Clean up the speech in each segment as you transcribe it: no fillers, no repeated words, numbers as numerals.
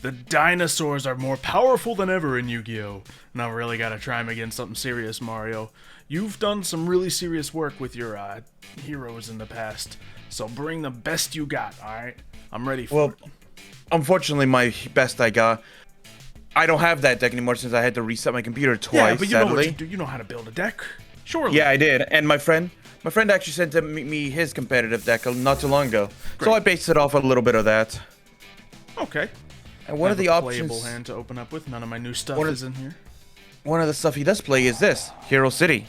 The dinosaurs are more powerful than ever in Yu-Gi-Oh! Now really gotta try them against something serious, Mario. You've done some really serious work with your heroes in the past, so bring the best you got, alright? I'm ready for it. Unfortunately, my best I got... I don't have that deck anymore since I had to reset my computer twice, Yeah, but you know sadly. what you do. You know how to build a deck. Surely. Yeah, I did. And my friend actually sent me his competitive deck not too long ago. Great. So I based it off a little bit of that. Okay. And one of the options... playable hand to open up with. None of my new stuff is in here. One of the stuff he does play is this, Hero City,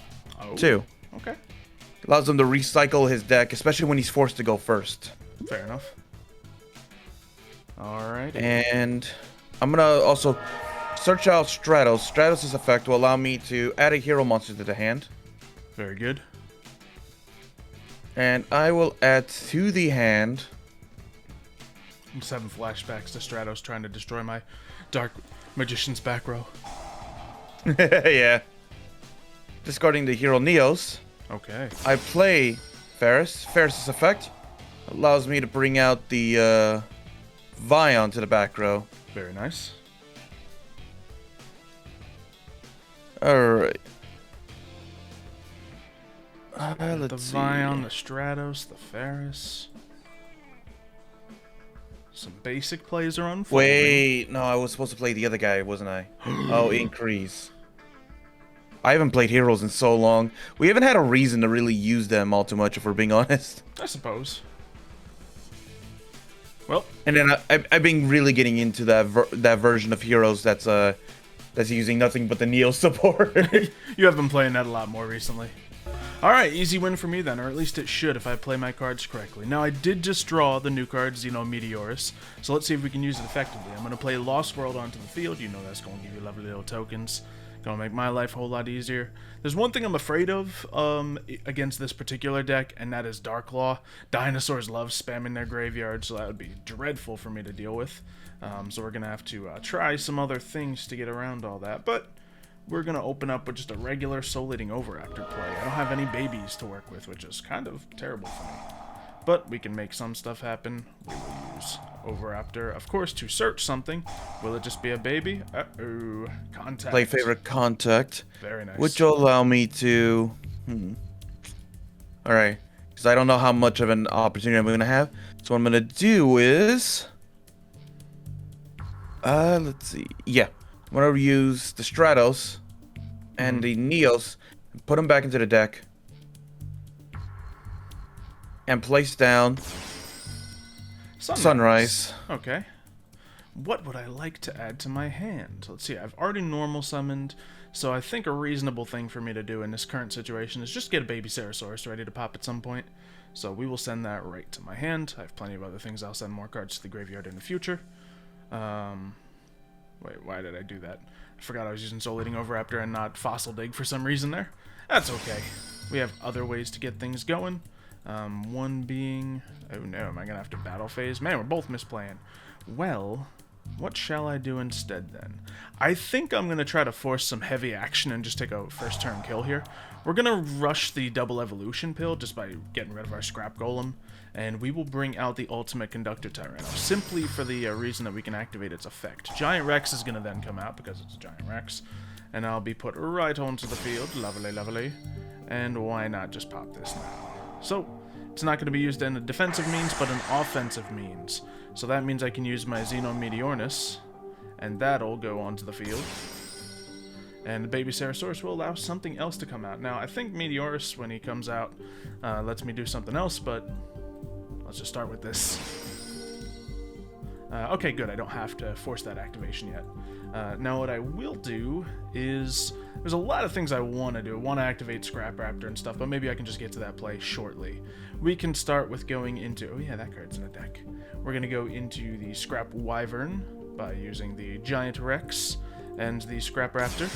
too. Okay. Allows him to recycle his deck, especially when he's forced to go first. Fair enough. Alright. And I'm gonna also search out Stratos. Stratos' effect will allow me to add a hero monster to the hand. Very good. And I will add to the hand... I'm just having flashbacks to Stratos trying to destroy my Dark Magician's back row. Yeah. Discarding the hero Neos. Okay. I play Ferris. Ferris' effect allows me to bring out the Vion to the back row. Very nice. Alright. The Let's see. Vion, the Stratos, the Ferris. Some basic plays are unfolding. Wait, no, I was supposed to play the other guy, wasn't I? Oh, Increase. I haven't played heroes in so long. We haven't had a reason to really use them all too much, if we're being honest. I suppose. Well, And then I've been really getting into that version of heroes that's using nothing but the Neo support. you have been playing that a lot more recently. Alright, easy win for me then, or at least it should if I play my cards correctly. Now, I did just draw the new card, Xylometeorus, so let's see if we can use it effectively. I'm going to play Lost World onto the field. You know that's going to give you lovely little tokens. Going to make my life a whole lot easier. There's one thing I'm afraid of against this particular deck, and that is Dark Law. Dinosaurs love spamming their graveyard, so that would be dreadful for me to deal with. So we're going to have to try some other things to get around all that, but... we're going to open up with just a regular Soul-Eating Overraptor play. I don't have any babies to work with, which is kind of terrible for me. But we can make some stuff happen. We will use Overraptor, of course, to search something. Will it just be a baby? Uh-oh. Contact. Play favorite contact. Very nice. Which will allow me to... Alright. Because I don't know how much of an opportunity I'm going to have. So what I'm going to do is... let's see. Yeah. I'm going to use the Stratos and the Neos and put them back into the deck. And place down Sunrise. Okay. What would I like to add to my hand? Let's see, I've already normal summoned, so I think a reasonable thing for me to do in this current situation is just get a baby Ceratosaurus ready to pop at some point. So we will send that right to my hand. I have plenty of other things. I'll send more cards to the graveyard in the future. Wait, why did I do that? I forgot I was using Soul-Eating Overraptor and not Fossil Dig for some reason there. That's okay. We have other ways to get things going. One being... oh no, am I going to have to battle phase? Man, we're both misplaying. Well, what shall I do instead then? I think I'm going to try to force some heavy action and just take a first turn kill here. We're going to rush the double evolution pill just by getting rid of our scrap golem. And we will bring out the ultimate conductor Tyranno, simply for the reason that we can activate its effect. Giant Rex is going to then come out because it's a Giant Rex. And I'll be put right onto the field. Lovely, lovely. And why not just pop this now? So, it's not going to be used in a defensive means, but an offensive means. So that means I can use my Xylometeorus, and that'll go onto the field. And the baby Ceratosaurus will allow something else to come out. Now, I think Meteorus, when he comes out, lets me do something else, but let's just start with this. Okay, good. I don't have to force that activation yet. Now, what I will do is... there's a lot of things I want to do. I want to activate Scrap Raptor and stuff, but maybe I can just get to that play shortly. We can start with going into... oh yeah, that card's in the deck. We're going to go into the Scrap Wyvern by using the Giant Rex and the Scrap Raptor.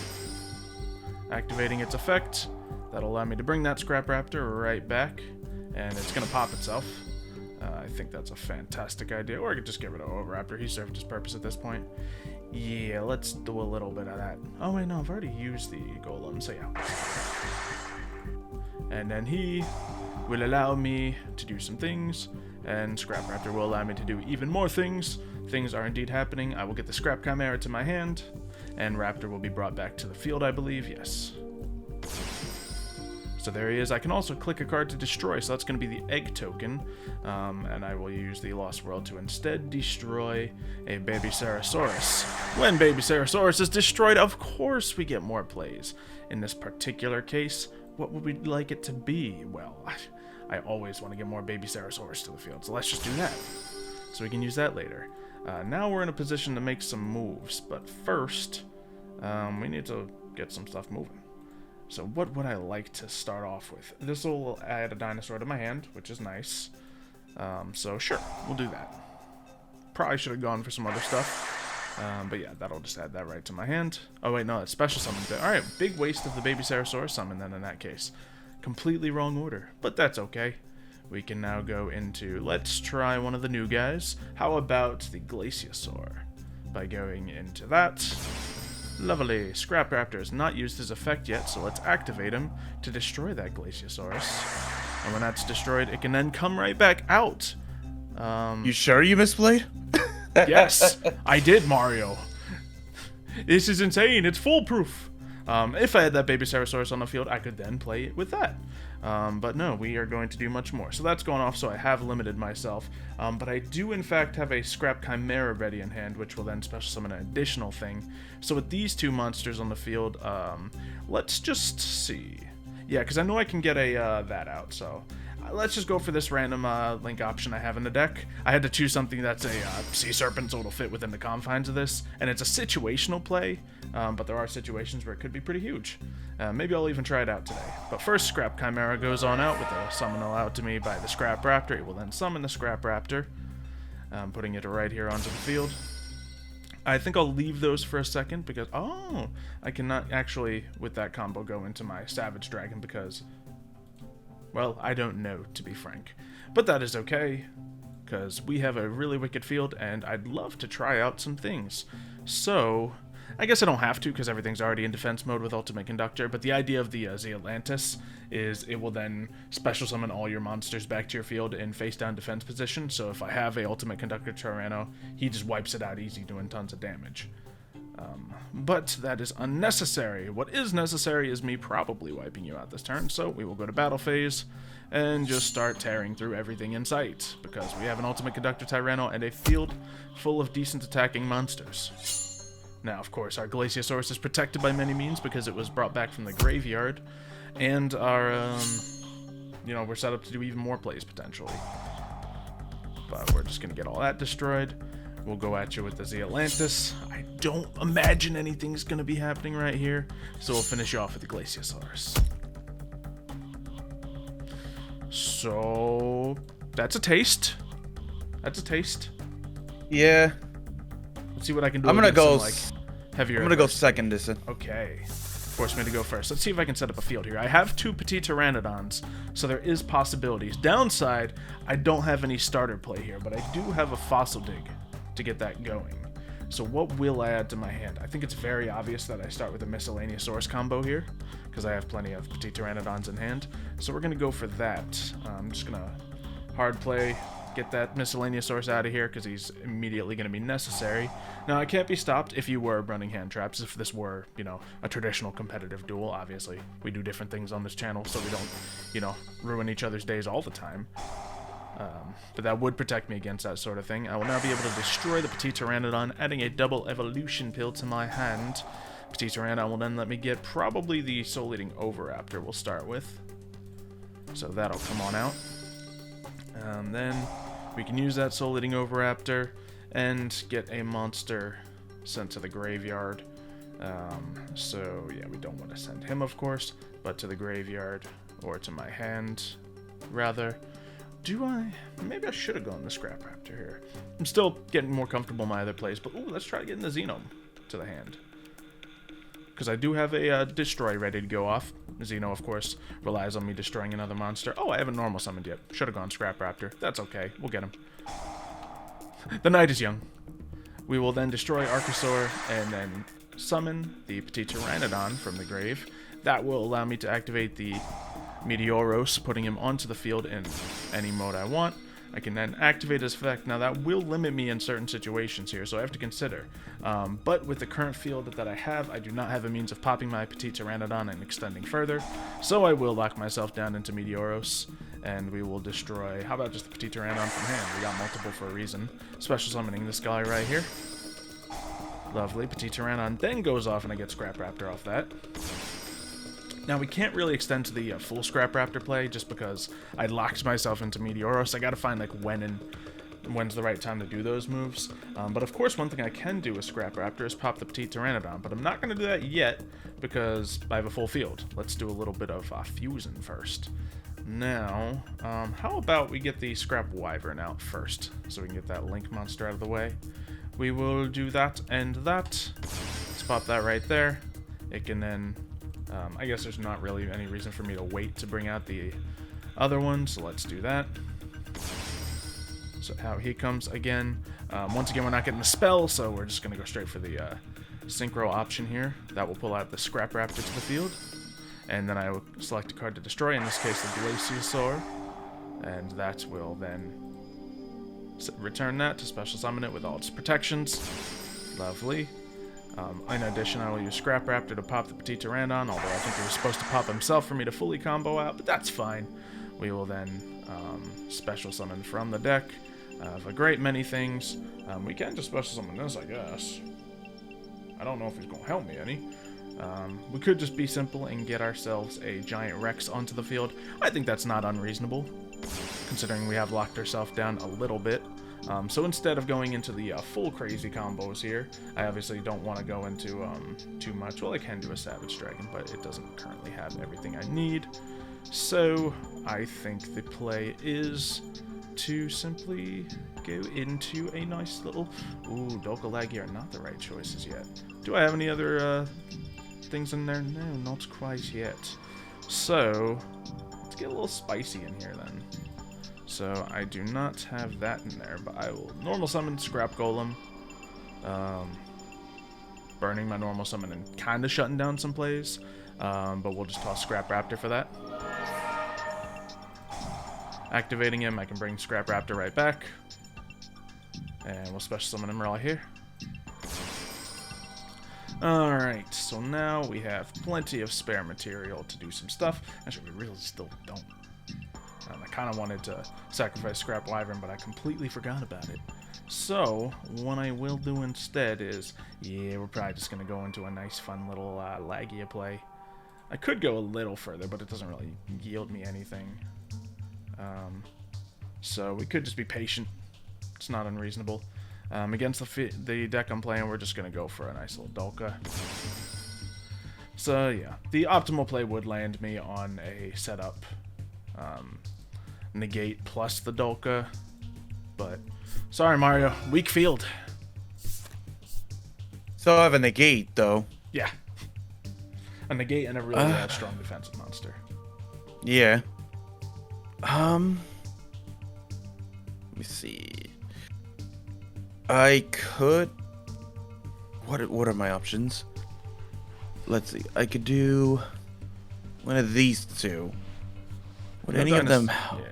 Activating its effect. That'll allow me to bring that Scrap Raptor right back, and it's going to pop itself. I think that's a fantastic idea. Or I could just get rid of Overraptor. He served his purpose at this point. Yeah, let's do a little bit of that. Oh, wait, no, I've already used the Golem, so yeah. And then he will allow me to do some things, and Scrap Raptor will allow me to do even more things. things are indeed happening. I will get the Scrap Chimera to my hand, and Raptor will be brought back to the field, I believe. Yes. So there he is. I can also click a card to destroy, so that's going to be the egg token, and I will use the Lost World to instead destroy a Baby Ceratosaurus. When Baby Ceratosaurus is destroyed, of course we get more plays. In this particular case, what would we like it to be? Well, I always want to get more Baby Ceratosaurus to the field, so let's just do that. So we can use that later. Now we're in a position to make some moves, but first, we need to get some stuff moving. So what would I like to start off with? This will add a dinosaur to my hand, which is nice. So sure, we'll do that. Probably should have gone for some other stuff. But yeah, that'll just add that right to my hand. Oh wait, no, it's special summon. Alright, big waste of the Baby Ceratosaurus summon then in that case. Completely wrong order, but that's okay. We can now go into, let's try one of the new guys. How about the Glaciosaur? By going into that. Lovely. Scrap Raptor has not used his effect yet, so let's activate him to destroy that Glaciosaurus. And when that's destroyed, it can then come right back out. You sure you misplayed? Yes, I did, Mario. This is insane. It's foolproof. If I had that Baby Ceratosaurus on the field, I could then play it with that. But no, we are going to do much more. So that's going off, so I have limited myself. But I do, in fact, have a Scrap Chimera ready in hand, which will then special summon an additional thing. So with these two monsters on the field, let's just see. Yeah, because I know I can get a that out, so let's just go for this random link option I have in the deck. I had to choose something that's a sea serpent, so it'll fit within the confines of this. And it's a situational play, but there are situations where it could be pretty huge. Maybe I'll even try it out today. But first, Scrap Chimera goes on out with a summon allowed to me by the Scrap Raptor. It will then summon the Scrap Raptor, putting it right here onto the field. I think I'll leave those for a second because, oh, I cannot actually, with that combo, go into my Savage Dragon because, well, I don't know, to be frank. But that is okay, because we have a really wicked field, and I'd love to try out some things. So, I guess I don't have to, because everything's already in defense mode with Ultimate Conductor, but the idea of the Xylophoney is it will then special summon all your monsters back to your field in face-down defense position, so if I have a Ultimate Conductor Tyranno, he just wipes it out easy, doing tons of damage. But that is unnecessary. What is necessary is me probably wiping you out this turn, so we will go to battle phase and just start tearing through everything in sight, because we have an Ultimate Conductor Tyranno and a field full of decent attacking monsters. Now, of course, our Glaciosaurus is protected by many means because it was brought back from the graveyard, and our, we're set up to do even more plays potentially. But we're just going to get all that destroyed. We'll go at you with the Xylophoney. I don't imagine anything's going to be happening right here, so we'll finish you off with the Glaciosaurus. So, that's a taste. That's a taste. Yeah. Let's see what I can do. I'm gonna go. Heavier. I'm gonna go second this. Okay. Force me to go first. Let's see if I can set up a field here. I have two Petite Pteranodons, so there is possibilities. Downside, I don't have any starter play here, but I do have a Fossil Dig to get that going. So what will I add to my hand? I think it's very obvious that I start with a Miscellaneousaurus combo here, because I have plenty of Petite Pteranodons in hand. So we're going to go for that. I'm just going to hard play, get that Miscellaneousaurus out of here, because he's immediately going to be necessary. Now, I can't be stopped if you were running hand traps, if this were, a traditional competitive duel. Obviously, we do different things on this channel, so we don't, ruin each other's days all the time. But that would protect me against that sort of thing. I will now be able to destroy the Petite Pteranodon, adding a double evolution pill to my hand. Petite Pteranodon will then let me get probably the Soul Eating Oviraptor we'll start with. So that'll come on out. And then we can use that Soul Eating Oviraptor and get a monster sent to the graveyard. So yeah, we don't want to send him, of course, but to the graveyard, or to my hand, rather. Maybe I should have gone the Scrap Raptor here. I'm still getting more comfortable in my other plays, but let's try getting the Xenome to the hand. Because I do have a Destroy ready to go off. Xeno, of course, relies on me destroying another monster. Oh, I haven't normal summoned yet. Should have gone Scrap Raptor. That's okay. We'll get him. The night is young. We will then destroy Archosaur and then summon the Petite Pteranodon from the grave. That will allow me to activate the Meteoros, putting him onto the field in any mode I want. I can then activate his effect. Now that will limit me in certain situations here, so I have to consider. But with the current field that I have, I do not have a means of popping my Petit Pteranodon and extending further, so I will lock myself down into Meteoros, and we will destroy... How about just the Petit Pteranodon from hand? We got multiple for a reason. Special summoning this guy right here. Lovely. Petit Pteranodon then goes off, and I get Scrap Raptor off that. Now, we can't really extend to the full Scrap Raptor play just because I locked myself into Meteoros. I gotta find, like, when's the right time to do those moves. But, of course, one thing I can do with Scrap Raptor is pop the Petit Pteranodon, but I'm not gonna do that yet because I have a full field. Let's do a little bit of fusion first. Now, how about we get the Scrap Wyvern out first so we can get that Link monster out of the way. We will do that and that. Let's pop that right there. It can then... I guess there's not really any reason for me to wait to bring out the other one, so let's do that. So how he comes again. Once again, we're not getting the spell, so we're just going to go straight for the Synchro option here. That will pull out the Scrap Raptor to the field. And then I will select a card to destroy, in this case the Dinosaurs. And that will then return that to special summon it with all its protections. Lovely. In addition, I will use Scrap Raptor to pop the Petit Pteranodon, although I think he was supposed to pop himself for me to fully combo out, but that's fine. We will then special summon from the deck of a great many things. We can just special summon this, I guess. I don't know if he's going to help me any. We could just be simple and get ourselves a Giant Rex onto the field. I think that's not unreasonable, considering we have locked ourselves down a little bit. So instead of going into the full crazy combos here, I obviously don't want to go into too much. Well, I can do a Savage Dragon, but it doesn't currently have everything I need. So I think the play is to simply go into a nice little... Ooh, Dolkalagi are not the right choices yet. Do I have any other things in there? No, not quite yet. So let's get a little spicy in here then. So I do not have that in there, but I will normal summon Scrap Golem. Burning my normal summon and kind of shutting down some plays. But we'll just toss Scrap Raptor for that. Activating him, I can bring Scrap Raptor right back. And we'll special summon him right here. Alright, so now we have plenty of spare material to do some stuff. Actually, we really still don't. I kind of wanted to sacrifice Scrap Wyvern, but I completely forgot about it. So, what I will do instead is, yeah, we're probably just going to go into a nice, fun little Lagia play. I could go a little further, but it doesn't really yield me anything. So, we could just be patient. It's not unreasonable. Against the deck I'm playing, we're just going to go for a nice little Dolka. So, yeah, the optimal play would land me on a setup negate plus the Dolka, but sorry Mario, weak field. So I have a negate though. Yeah, a negate and a really strong defensive monster. Yeah. Let me see. I could. What are my options? Let's see. I could do one of these two. Would any of them? Yeah.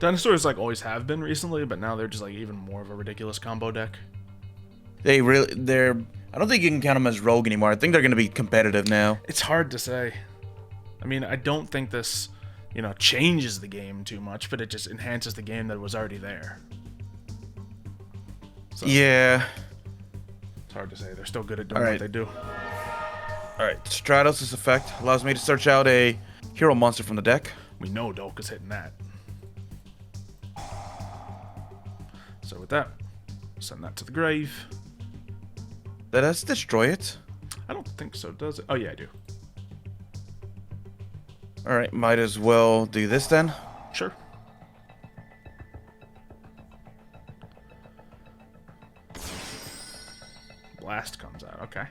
Dinosaurs like always have been recently, but now they're just like even more of a ridiculous combo deck. They're. I don't think you can count them as rogue anymore. I think they're going to be competitive now. It's hard to say. I mean, I don't think this, changes the game too much, but it just enhances the game that was already there. So, yeah. It's hard to say. They're still good at doing what they do. Alright, Stratos' effect allows me to search out a hero monster from the deck. We know Dolka's hitting that. So with that, send that to the grave. Let us destroy it. I don't think so, does it? Oh yeah, I do. Alright, might as well do this then. Sure. Blast comes out, okay.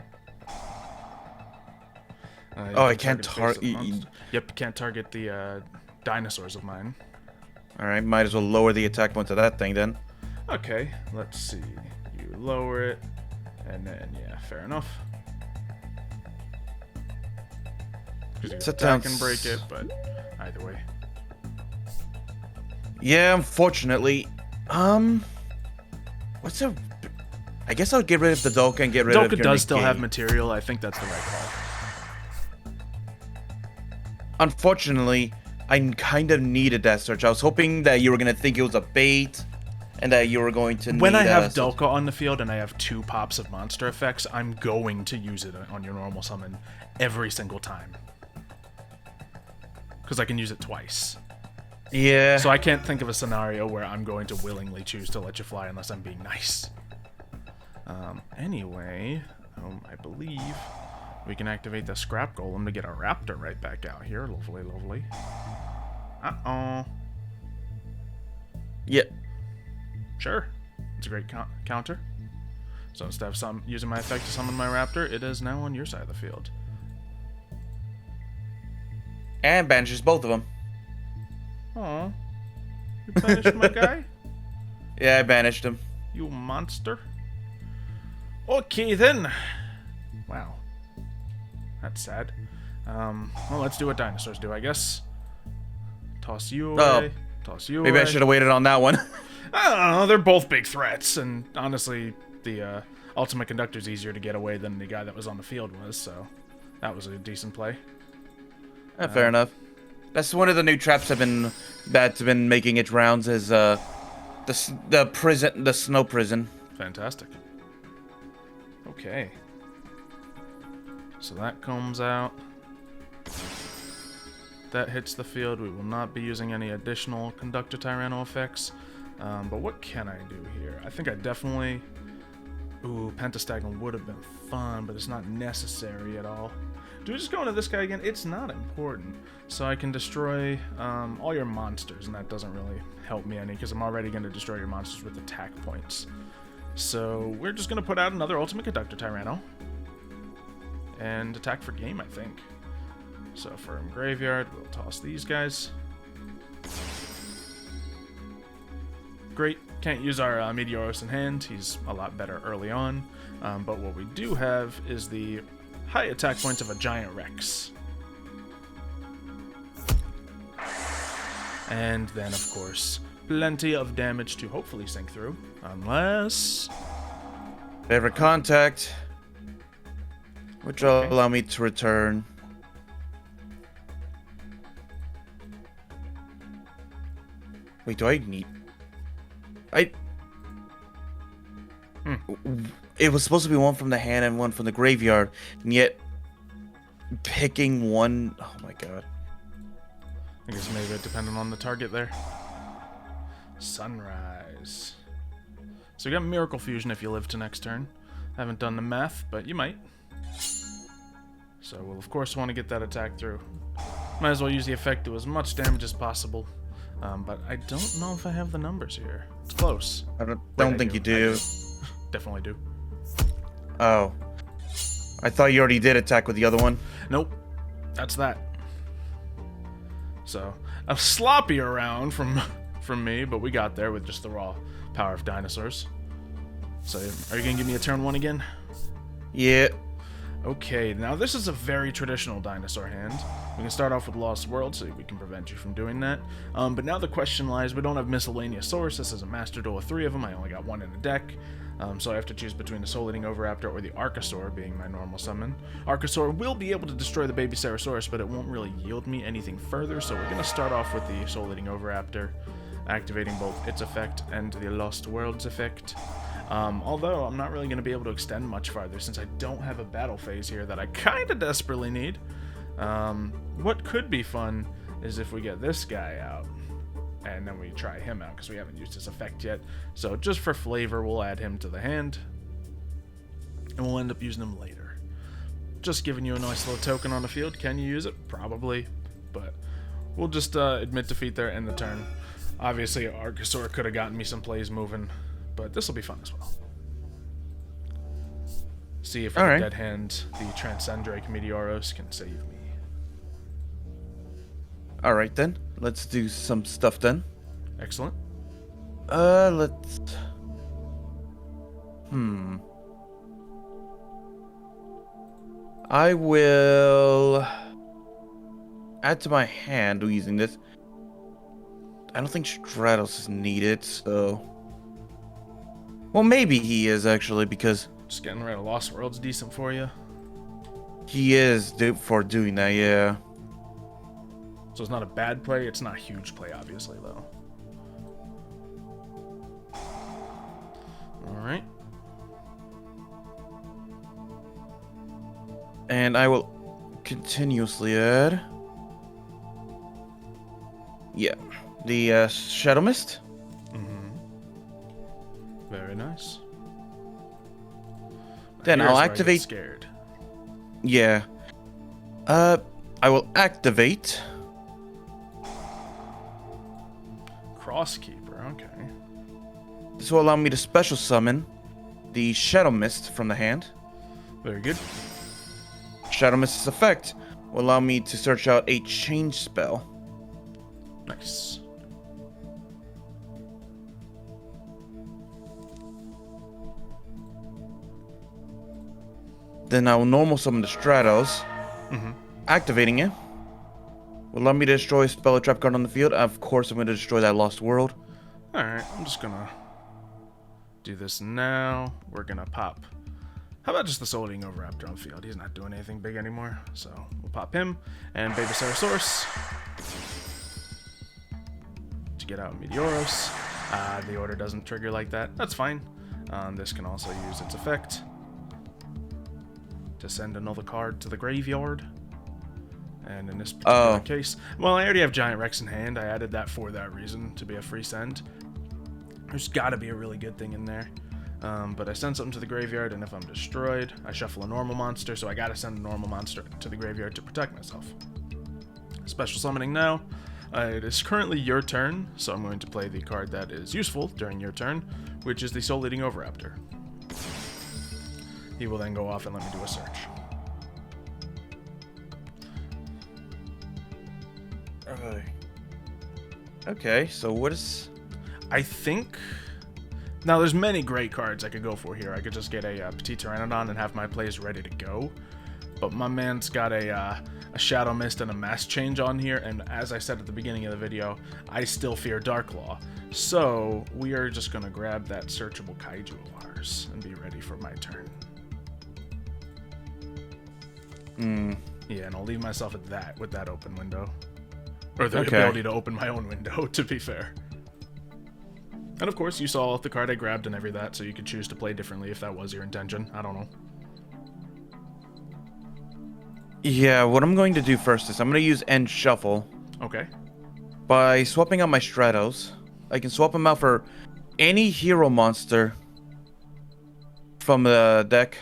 I can't target. Yep, can't target the dinosaurs of mine. Alright, might as well lower the attack point to that thing then. Okay, let's see. You lower it, and then, yeah, fair enough. Because you attack and break it, but either way. Yeah, unfortunately. What's a... I guess I'll get rid of the Dolka and get rid of Dolka your does still have negate. material. I think that's the right call. Unfortunately, I kind of needed that search. I was hoping that you were going to think it was a bait and that you were going to When need I have a... Dolka on the field and I have 2 pops of monster effects, I'm going to use it on your normal summon every single time. Because I can use it twice. Yeah. So I can't think of a scenario where I'm going to willingly choose to let you fly unless I'm being nice. Anyway, I believe we can activate the scrap golem to get our raptor right back out here. Lovely, lovely. Uh-oh. Yeah. Sure. It's a great counter. So instead of using my effect to summon my raptor, it is now on your side of the field. And banishes both of them. Aw. You banished my guy? Yeah, I banished him. You monster. Okay, then. Wow. That's sad. Well, let's do what dinosaurs do, I guess. Toss you away. Toss you away. Maybe I should have waited on that one. I don't know. They're both big threats, and honestly, the Ultimate Conductor's easier to get away than the guy that was on the field was, so that was a decent play. Fair enough. That's one of the new traps that's been making its rounds is the snow prison. Fantastic. Okay. So that comes out. That hits the field. We will not be using any additional Conductor Tyranno effects. But what can I do here? I think I definitely... Ooh, Pentastagnum would have been fun, but it's not necessary at all. Do we just go into this guy again? It's not important. So I can destroy all your monsters, and that doesn't really help me any, because I'm already going to destroy your monsters with attack points. So we're just going to put out another Ultimate Conductor Tyranno. And attack for game, I think. So from Graveyard, we'll toss these guys. Great. Can't use our Meteoros in hand. He's a lot better early on. But what we do have is the high attack points of a Giant Rex. And then, of course, plenty of damage to hopefully sink through. Unless... Favorite contact. Which will allow me to return. Wait, do I need... It was supposed to be one from the hand and one from the graveyard, and yet picking one... Oh my god. I guess maybe it depended on the target there. Sunrise. So you got Miracle Fusion if you live to next turn. I haven't done the math, but you might. So we'll of course want to get that attack through. Might as well use the effect to do as much damage as possible. But I don't know if I have the numbers here. It's close. I don't think you do. Definitely do. Oh. I thought you already did attack with the other one. Nope. That's that. So, a sloppier round from me, but we got there with just the raw power of dinosaurs. So, are you going to give me a turn 1 again? Yeah. Okay, now this is a very traditional dinosaur hand. We can start off with Lost World, so we can prevent you from doing that. But now the question lies, we don't have Miscellaneous Source. This is a Master Duel of 3 of them. I only got 1 in the deck. So I have to choose between the Soul Eating Oviraptor or the Archosaur being my normal summon. Archosaur will be able to destroy the baby Ceratosaurus, but it won't really yield me anything further, so we're going to start off with the Soul Eating Oviraptor, activating both its effect and the Lost World's effect. Although I'm not really going to be able to extend much farther since I don't have a battle phase here that I kind of desperately need. What could be fun is if we get this guy out, and then we try him out because we haven't used his effect yet. So just for flavor, we'll add him to the hand, and we'll end up using him later. Just giving you a nice little token on the field. Can you use it? Probably, but we'll just admit defeat there, end the turn. Obviously, Archosaur could have gotten me some plays moving, but this will be fun as well. See if with a dead hand, the Transcendrake Meteoros can save me. Alright then. Let's do some stuff then. Excellent. Let's... I will... add to my hand using this. I don't think Stratos is needed, so... Well, maybe he is, actually, because Just getting rid of Lost World's decent for you. he is for doing that, yeah. So it's not a bad play. It's not a huge play, obviously, though. Alright. And I will continuously add... Yeah, the Shadow Mist. Very nice. Then Here's I'll where I get activate... scared. Yeah. I will activate... Crosskeeper, okay. This will allow me to special summon the Shadow Mist from the hand. Very good. Shadow Mist's effect will allow me to search out a change spell. Nice. Then I will normal summon the Stratos. Activating it will allow me to destroy a spell or trap card on the field. Of course, I'm going to destroy that Lost World. Alright, I'm just gonna do this now. We're gonna pop. How about just the Soul Eating Oviraptor on the field? He's not doing anything big anymore, so we'll pop him. And Babysaurus to get out Meteoros. The order doesn't trigger like that. That's fine. This can also use its effect to send another card to the graveyard. And in this particular case, well, I already have Giant Rex in hand. I added that for that reason, to be a free send. There's got to be a really good thing in there. But I send something to the graveyard, and if I'm destroyed, I shuffle a normal monster, so I got to send a normal monster to the graveyard to protect myself. Special summoning now. It is currently your turn, so I'm going to play the card that is useful during your turn, which is the Soul Eating Oviraptor. He will then go off and let me do a search. Okay, so what is... I think... Now, there's many great cards I could go for here. I could just get a Petit Pteranodon and have my plays ready to go. But my man's got a Shadow Mist and a Mass Change on here, and as I said at the beginning of the video, I still fear Darklaw. So, we are just going to grab that searchable Kaiju of ours and be ready for my turn. Yeah, and I'll leave myself at that, with that open window. Or the ability to open my own window, to be fair. And of course, you saw the card I grabbed and every that, so you could choose to play differently if that was your intention. I don't know. Yeah, what I'm going to do first is I'm going to use End Shuffle. Okay. By swapping out my Stratos, I can swap them out for any hero monster from the deck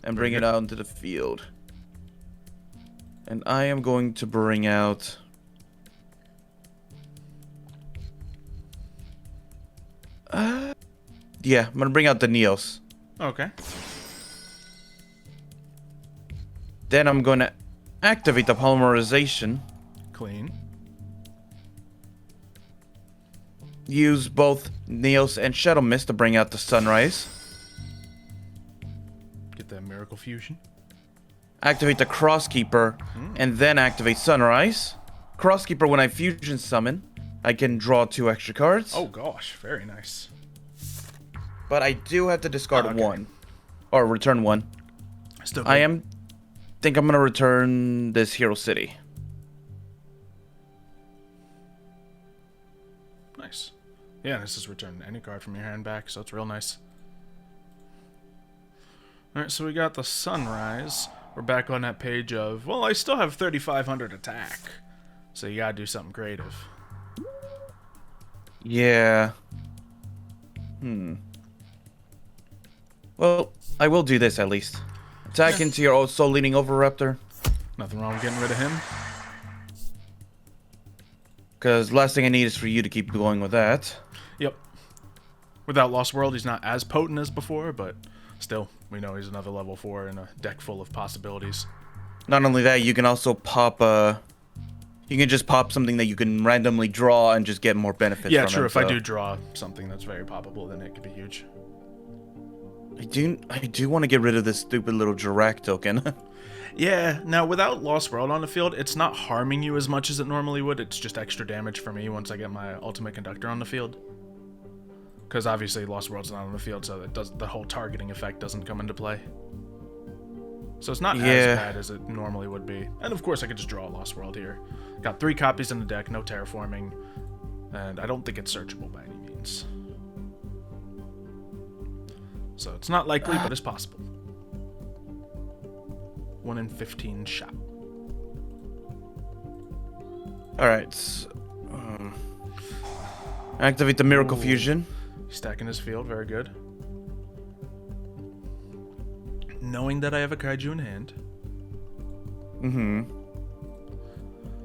and bring it out into the field. And I am going to bring out... yeah, I'm going to bring out the Neos. Okay. Then I'm going to activate the polymerization. Clean. Use both Neos and Shadow Mist to bring out the Sunrise. Get that Miracle Fusion. Activate the Crosskeeper, and then activate Sunrise. Crosskeeper, when I fusion summon, I can draw 2 extra cards. Oh gosh, very nice. But I do have to discard 1. Or return 1. Still good. think I'm gonna return this Hero City. Nice. Yeah, this is returning any card from your hand back, so it's real nice. Alright, so we got the Sunrise. We're back on that page of, well, I still have 3,500 attack. So you gotta do something creative. Yeah. Well, I will do this at least. Attack into your old Soul Eating Oviraptor. Nothing wrong with getting rid of him. Because last thing I need is for you to keep going with that. Yep. Without Lost World, he's not as potent as before, but still, we know he's another level 4 in a deck full of possibilities. Not only that, you can also pop you can just pop something that you can randomly draw and just get more benefit from it. Yeah, true. If I do draw something that's very poppable, then it could be huge. I do want to get rid of this stupid little Jirac token. Yeah, now without Lost World on the field, it's not harming you as much as it normally would. It's just extra damage for me once I get my Ultimate Conductor on the field. Because obviously Lost World's not on the field, so the whole targeting effect doesn't come into play. So it's not as bad as it normally would be. And of course I could just draw a Lost World here. Got 3 copies in the deck, no terraforming, and I don't think it's searchable by any means. So it's not likely, but it's possible. 1 in 15 shot. Alright. Activate the Miracle Fusion. Stacking his field, very good. Knowing that I have a Kaiju in hand.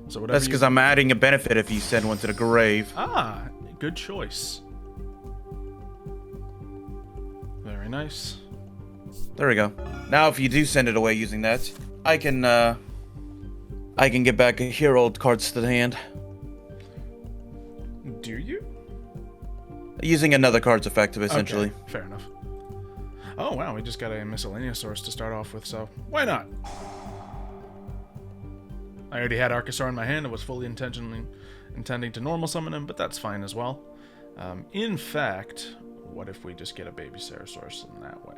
So That's because I'm adding a benefit if you send one to the grave. Ah, good choice. Very nice. There we go. Now, if you do send it away using that, I can get back a hero cards to the hand. Do you? Using another card's effective, essentially. Okay, fair enough. Oh wow, we just got a miscellaneous source to start off with, so why not? I already had Archosaur in my hand and was fully intending to normal summon him, but that's fine as well. In fact, what if we just get a baby Ceratosaurus in that way?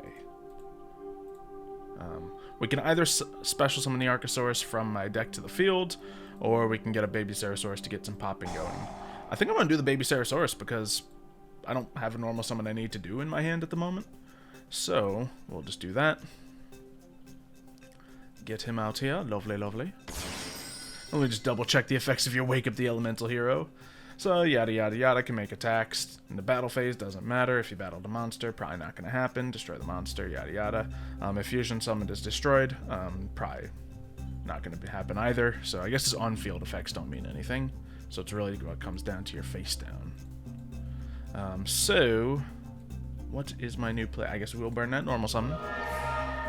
We can either special summon the Archosaurus from my deck to the field, or we can get a baby Ceratosaurus to get some popping going. I think I'm going to do the baby Ceratosaurus because I don't have a normal summon I need to do in my hand at the moment. So, we'll just do that. Get him out here. Lovely, lovely. Let me just double check the effects if you wake up the elemental hero. So, yada yada yada, can make attacks. In the battle phase, doesn't matter. If you battle the monster, probably not going to happen. Destroy the monster, yada yada. If fusion summoned is destroyed, probably not going to happen either. So, I guess his on-field effects don't mean anything. So, it's really what comes down to your face down. So, what is my new play? I guess we will burn that normal summon.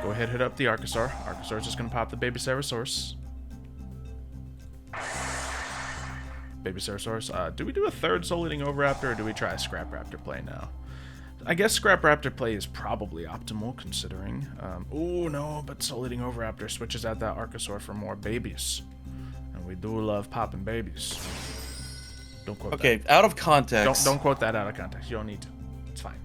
Go ahead, hit up the Archosaur. Archosaur's just going to pop the baby Ceratosaurus. Baby Ceratosaurus. Do we do a third Soul Eating Oviraptor, or do we try a Scrap Raptor play now? I guess Scrap Raptor play is probably optimal, considering. Oh no, but Soul Eating Oviraptor switches out that Archosaur for more babies. And we do love popping babies. Don't quote that. Okay, out of context. Don't quote that out of context. You don't need to. It's fine.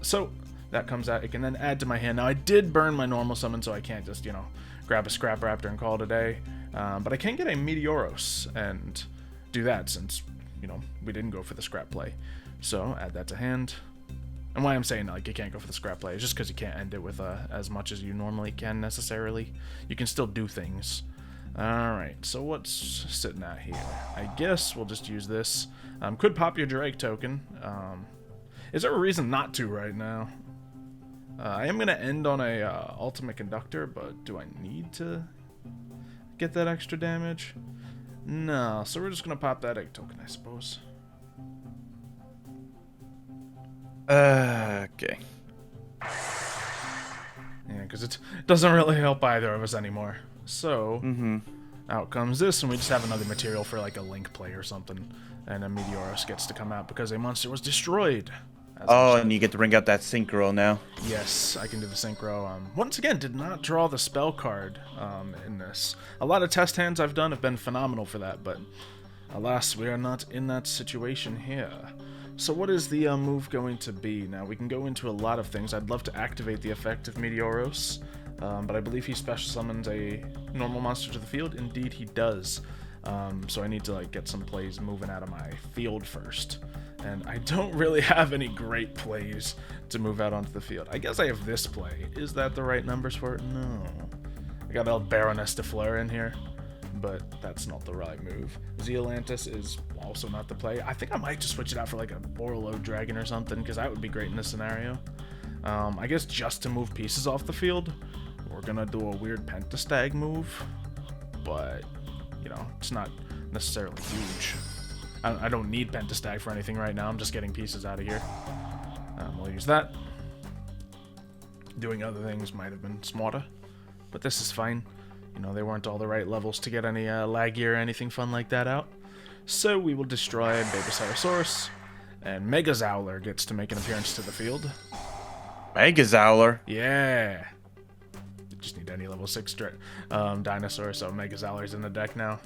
So that comes out. It can then add to my hand. Now I did burn my normal summon, so I can't just, grab a Scrap Raptor and call it a day. But I can get a Meteoros and do that since, we didn't go for the scrap play. So add that to hand. And why I'm saying you can't go for the scrap play is just because you can't end it with as much as you normally can necessarily. You can still do things. Alright, so what's sitting out here? I guess we'll just use this. Could pop your Drake token. Is there a reason not to right now? I am going to end on a Ultimate Conductor, but do I need to get that extra damage? No, so we're just going to pop that egg token, I suppose. Okay. Yeah, because it doesn't really help either of us anymore. So, out comes this, and we just have another material for like a Link play or something. And a Meteoros gets to come out because a monster was destroyed. Oh, and you get to bring out that Synchro now. Yes, I can do the Synchro. Once again, did not draw the spell card in this. A lot of test hands I've done have been phenomenal for that, but alas, we are not in that situation here. So what is the move going to be? Now, we can go into a lot of things. I'd love to activate the effect of Meteoros, but I believe he special summons a normal monster to the field. Indeed, he does. So I need to get some plays moving out of my field first. And I don't really have any great plays to move out onto the field. I guess I have this play. Is that the right numbers for it? No. I got El Baroness de Fleur in here, but that's not the right move. Xylophoney is also not the play. I think I might just switch it out for like a Borreload Dragon or something, because that would be great in this scenario. I guess just to move pieces off the field, we're gonna do a weird Pentastag move, but, it's not necessarily huge. I don't need Pentastag for anything right now. I'm just getting pieces out of here. We'll use that. Doing other things might have been smarter, but this is fine. They weren't all the right levels to get any laggy or anything fun like that out. So we will destroy Baby Ceratosaurus, and Mega Zowler gets to make an appearance to the field. Mega Zowler. Yeah. Just need any level 6 dinosaur, so Mega Zowler's in the deck now.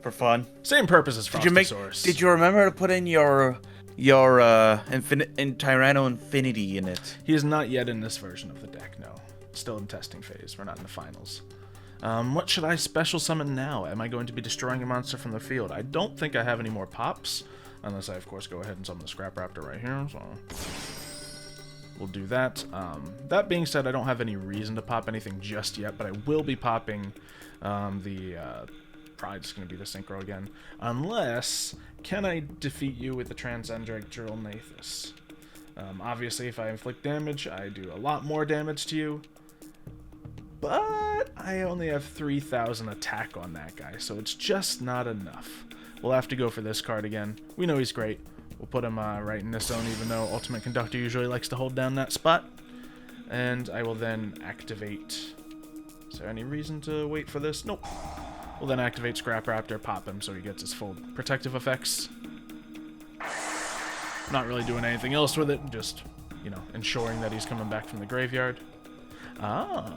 For fun. Same purpose as Frostosaurus. Did you remember to put in your Tyranno Infinity in it? He is not yet in this version of the deck, no. Still in testing phase. We're not in the finals. What should I special summon now? Am I going to be destroying a monster from the field? I don't think I have any more pops. Unless I, of course, go ahead and summon the Scrap Raptor right here. So we'll do that. That being said, I don't have any reason to pop anything just yet, but I will be popping probably just going to be the Synchro again. Unless, can I defeat you with the Transendric Drill Nathus? Obviously, if I inflict damage, I do a lot more damage to you. But I only have 3,000 attack on that guy, so it's just not enough. We'll have to go for this card again. We know he's great. We'll put him right in this zone, even though Ultimate Conductor usually likes to hold down that spot. And I will then activate... Is there any reason to wait for this? Nope. We'll then activate Scrap Raptor, pop him so he gets his full protective effects. Not really doing anything else with it, just, you know, ensuring that he's coming back from the graveyard. Ah.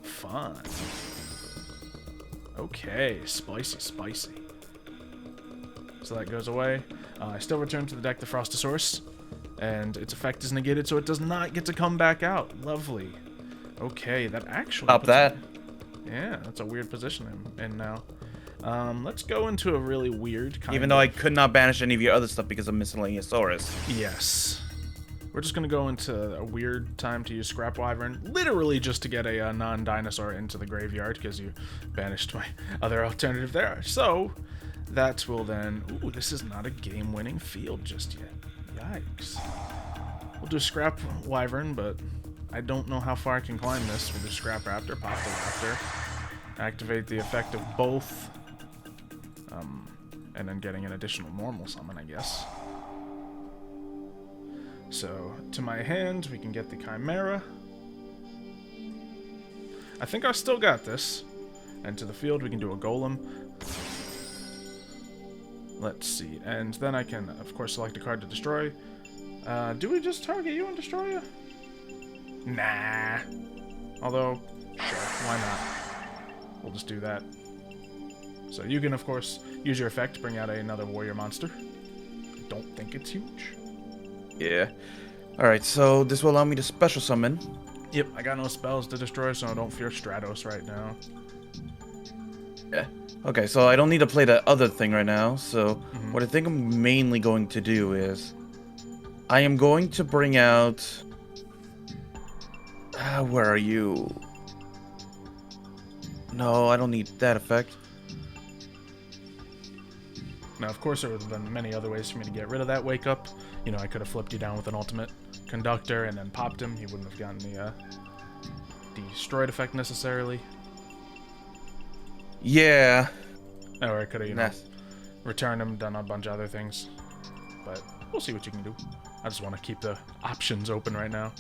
Fun. Okay, spicy, spicy. So that goes away. I still return to the deck the Frostosaurus, and its effect is negated, so it does not get to come back out. Lovely. Okay, that actually... Stop that. Yeah, that's a weird position I'm in now. Let's go into a really weird kind Even though I could not banish any of your other stuff because of Miscellaneousaurus. Yes. We're just going to go into a weird time to use Scrap Wyvern, literally just to get a non-dinosaur into the graveyard, because you banished my other alternative there. So, that will then... Ooh, this is not a game-winning field just yet. Yikes. We'll do Scrap Wyvern, but I don't know how far I can climb this. We'll do Scrap Raptor, pop the Raptor, activate the effect of both, and then getting an additional normal summon, I guess. So, to my hand, we can get the Chimera. I think I still got this. And to the field, we can do a Golem. Let's see. And then I can, of course, select a card to destroy. Do we just target you and destroy you? Nah. Although, sure, why not? We'll just do that. So you can, of course, use your effect to bring out another warrior monster. Don't think it's huge. Yeah. Alright, so this will allow me to special summon. Yep, I got no spells to destroy, so I don't fear Stratos right now. Yeah. Okay, so I don't need to play that other thing right now, so what I think I'm mainly going to do is... I am going to bring out... where are you? No, I don't need that effect. Now, of course, there would have been many other ways for me to get rid of that wake up. You know, I could have flipped you down with an ultimate conductor and then popped him. He wouldn't have gotten the destroyed effect necessarily. Yeah. Or I could have, you know, returned him, done a bunch of other things. But we'll see what you can do. I just want to keep the options open right now.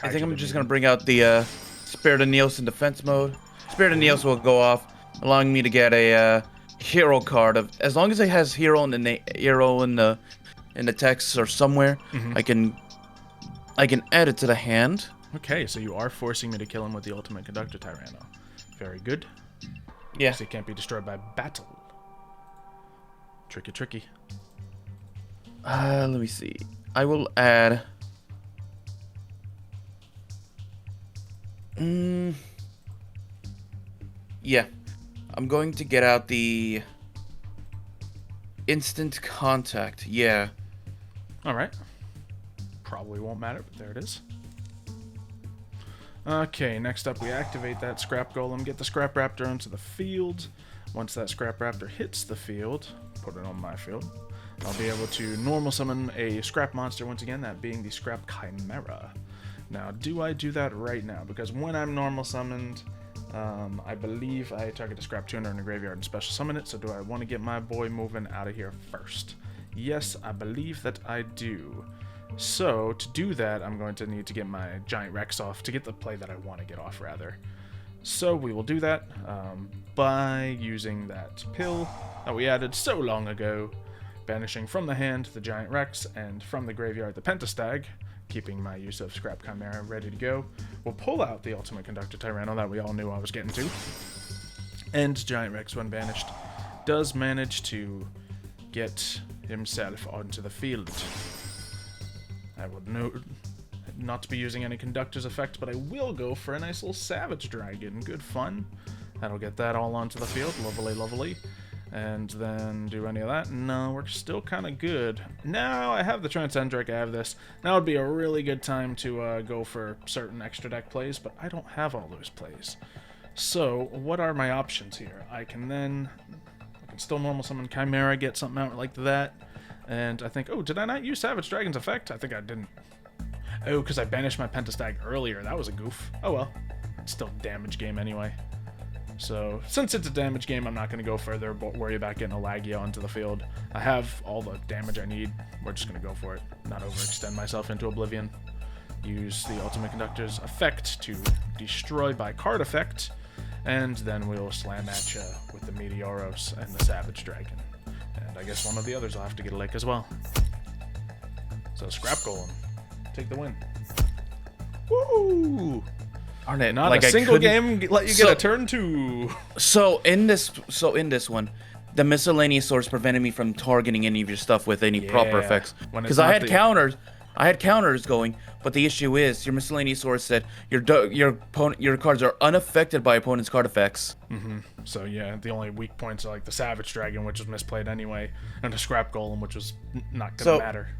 I think I'm just going to bring out the Spirit of Neos in defense mode. Spirit of Neos will go off, allowing me to get a hero card of, as long as it has hero in the text or somewhere, I can add it to the hand. Okay, so you are forcing me to kill him with the Ultimate Conductor Tyranno. Very good. Yeah. So it can't be destroyed by battle. Tricky, tricky. Let me see. I will add... Yeah. I'm going to get out the... Instant Contact. Yeah. Alright. Probably won't matter, but there it is. Okay, next up we activate that Scrap Golem, get the Scrap Raptor into the field. Once that Scrap Raptor hits the field, put it on my field, I'll be able to normal summon a Scrap Monster once again, that being the Scrap Chimera. Now, do I do that right now? Because when I'm normal summoned, I believe I target the Scrap Tuner in the graveyard and special summon it, so do I want to get my boy moving out of here first? Yes, I believe that I do. So, to do that, I'm going to need to get my Giant Rex off, to get the play that I want to get off, rather. So, we will do that by using that pill that we added so long ago, banishing from the hand the Giant Rex, and from the graveyard the Pentastag, keeping my use of Scrap Chimera ready to go. We'll pull out the Ultimate Conductor Tyranno that we all knew I was getting to. And Giant Rex, when banished, does manage to get himself onto the field. I will note not to be using any Conductor's effect, but I will go for a nice little Savage Dragon. Good fun. That'll get that all onto the field. Lovely, lovely. And then do any of that? No, we're still kind of good. Now I have the Transcendric, I have this. Now would be a really good time to go for certain extra deck plays, but I don't have all those plays. So, what are my options here? I can still normal summon Chimera, get something out like that. And I think, oh, did I not use Savage Dragon's effect? I think I didn't. Oh, because I banished my Pentastag earlier. That was a goof. Oh well. It's still a damage game anyway. So, since it's a damage game, I'm not going to go further, but worry about getting a Lagia onto the field. I have all the damage I need. We're just going to go for it. Not overextend myself into oblivion. Use the Ultimate Conductor's effect to destroy by card effect. And then we'll slam at you with the Meteoros and the Savage Dragon. And I guess one of the others will have to get a lick as well. So, Scrap Golem. Take the win. Woo! Darn it, Not like a single game let you get a turn 2. So in this one, the miscellaneous source prevented me from targeting any of your stuff with any proper effects. Because I had counters going, but the issue is your miscellaneous source said your cards are unaffected by opponent's card effects. So yeah, the only weak points are like the Savage Dragon, which was misplayed anyway, and the Scrap Golem, which was not gonna matter.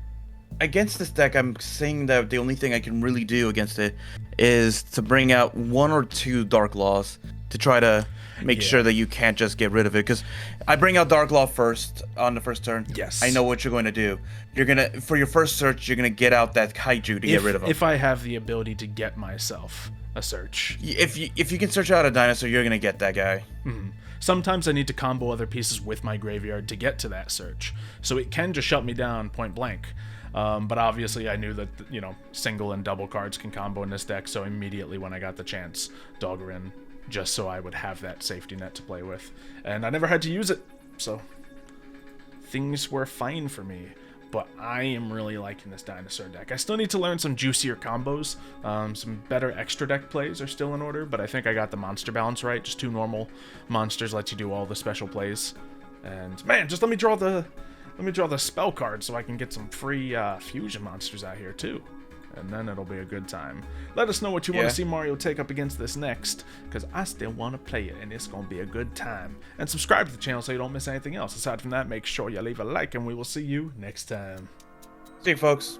Against this deck, I'm saying that the only thing I can really do against it is to bring out 1 or 2 Dark Laws to try to make sure that you can't just get rid of it. Because I bring out Dark Law first on the first turn. Yes. I know what you're going to do. You're gonna, for your first search, you're gonna get out that Kaiju to get rid of him. If I have the ability to get myself a search. If you can search out a dinosaur, you're gonna get that guy. Sometimes I need to combo other pieces with my graveyard to get to that search. So it can just shut me down point blank. But obviously I knew that, single and double cards can combo in this deck, so immediately when I got the chance, Dogger in, just so I would have that safety net to play with. And I never had to use it, so things were fine for me. But I am really liking this Dinosaur deck. I still need to learn some juicier combos. Some better extra deck plays are still in order, but I think I got the monster balance right. Just 2 normal monsters let you do all the special plays. And man, just let me draw the spell card so I can get some free fusion monsters out here too. And then it'll be a good time. Let us know what you want to see Mario take up against this next, because I still want to play it, and it's going to be a good time. And subscribe to the channel so you don't miss anything else. Aside from that, make sure you leave a like, and we will see you next time. See you, folks.